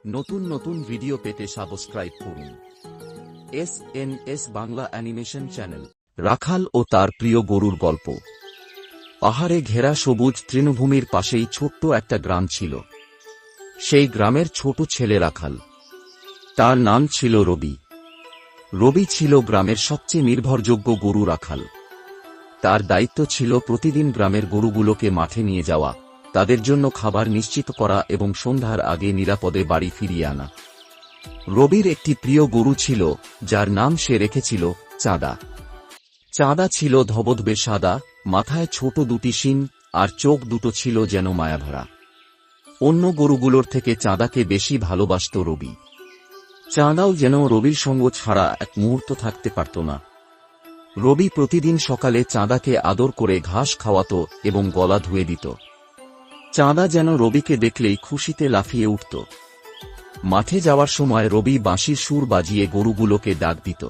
নতুন নতুন ভিডিও পেতে সাবস্ক্রাইব করুন এসএনএস বাংলা অ্যানিমেশন চ্যানেল। রাখাল ও তার প্রিয় গরুর গল্প। পাহাড়ে ঘেরা সবুজ তৃণভূমির পাশেই ছোট্ট একটা গ্রাম ছিল। সেই গ্রামের ছোট ছেলে রাখাল। তার নাম ছিল রবি। রবি ছিল গ্রামের সবচেয়ে নির্ভরযোগ্য গরু রাখাল। তার দায়িত্ব ছিল প্রতিদিন গ্রামের গরুগুলোকে মাঠে নিয়ে যাওয়া, তাদের জন্য খাবার নিশ্চিত করা এবং সন্ধ্যার আগে নিরাপদে বাড়ি ফিরিয়ে আনা। রবির একটি প্রিয় গরু ছিল, যার নাম সে রেখেছিল চাঁদা। চাঁদা ছিল ধবধবে সাদা, মাথায় ছোট দুটি শিং আর চোখ দুটো ছিল যেন মায়াভরা। অন্য গরুগুলোর থেকে চাঁদাকে বেশি ভালোবাসত রবি। চাঁদাও যেন রবির সঙ্গ ছাড়া এক মুহূর্ত থাকতে পারত না। রবি প্রতিদিন সকালে চাঁদাকে আদর করে ঘাস খাওয়াত এবং গলা ধুয়ে দিত। চাঁদা যেন রবিকে দেখলেই খুশিতে লাফিয়ে উঠত। মাঠে যাওয়ার সময় রবি বাঁশির সুর বাজিয়ে গরুগুলোকে ডাক দিত।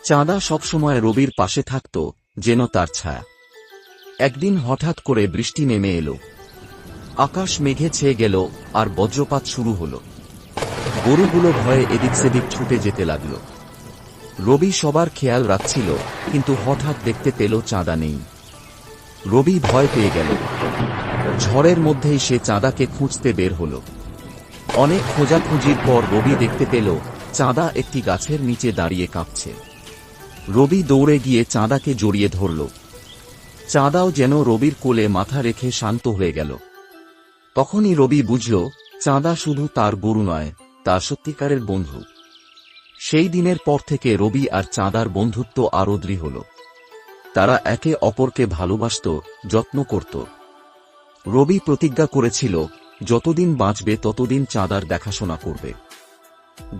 চাঁদা সবসময় রবির পাশে থাকত, যেন তার ছায়া। একদিন হঠাৎ করে বৃষ্টি নেমে এলো। আকাশ মেঘে ছেয়ে গেল আর বজ্রপাত শুরু হলো। গরুগুলো ভয়ে এদিক সেদিক ছুটে যেতে লাগল। রবি সবার খেয়াল রাখছিল, কিন্তু হঠাৎ দেখতে পেল চাঁদা নেই। রবি ভয় পেয়ে গেল। ঝড়ের মধ্যেই সে চাঁদাকে খুঁজতে বের হল। অনেক খোঁজাখুঁজির পর রবি দেখতে পেল চাঁদা একটি গাছের নিচে দাঁড়িয়ে কাঁপছে। রবি দৌড়ে গিয়ে চাঁদাকে জড়িয়ে ধরল। চাঁদাও যেন রবির কোলে মাথা রেখে শান্ত হয়ে গেল। তখনই রবি বুঝল, চাঁদা শুধু তার গরু নয়, তার সত্যিকারের বন্ধু। সেই দিনের পর থেকে রবি আর চাঁদার বন্ধুত্ব আরও দৃঢ় হল। তারা একে অপরকে ভালোবাসত, যত্ন করত। রবি প্রতিজ্ঞা করেছিল, যতদিন বাঁচবে ততদিন চাঁদার দেখাশোনা করবে।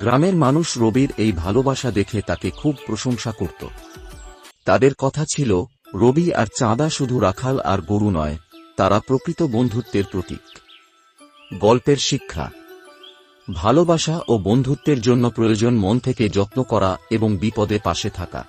গ্রামের মানুষ রবির এই ভালোবাসা দেখে তাকে খুব প্রশংসা করত। তাদের কথা ছিল, রবি আর চাঁদা শুধু রাখাল আর গরু নয়, তারা প্রকৃত বন্ধুত্বের প্রতীক। গল্পের শিক্ষা: ভালোবাসা ও বন্ধুত্বের জন্য প্রয়োজন মন থেকে যত্ন করা এবং বিপদে পাশে থাকা।